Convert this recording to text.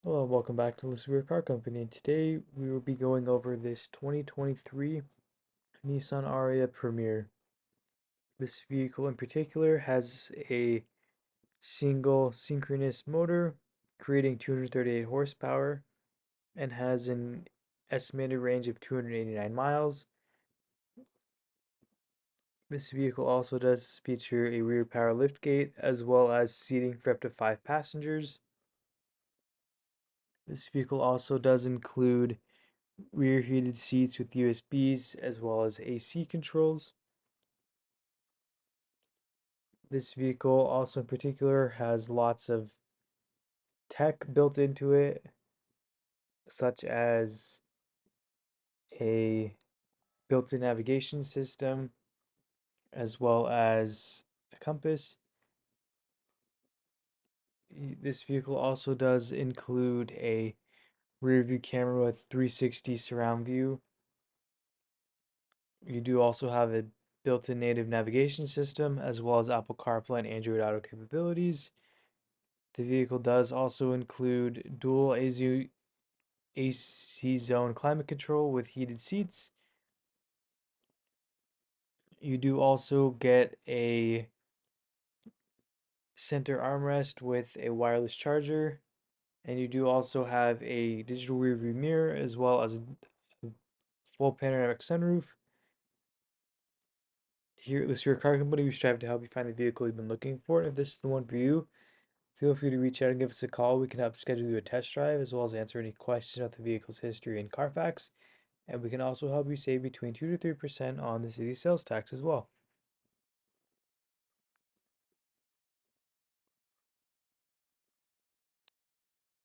Hello, and welcome back to Listen Car Company. Today we will be going over this 2023 Nissan ARIYA Premier. This vehicle in particular has a single synchronous motor creating 238 horsepower and has an estimated range of 289 miles. This vehicle also does feature a rear power liftgate as well as seating for up to 5 passengers. This vehicle also does include rear heated seats with USBs as well as AC controls. This vehicle also in particular has lots of tech built into it, such as a built-in navigation system as well as a compass. This vehicle also does include a rear view camera with 360 surround view. You do also have a built-in native navigation system as well as Apple CarPlay and Android Auto capabilities. The vehicle does also include dual AC zone climate control with heated seats. You do also get a center armrest with a wireless charger, and you do also have a digital rearview mirror as well as a full panoramic sunroof. Here at Lucira Car Company, we strive to help you find the vehicle you've been looking for. If this is the one for you, feel free to reach out and give us a call. We can help schedule you a test drive as well as answer any questions about the vehicle's history and Carfax. And we can also help you save between 2 to 3% on the city sales tax as well.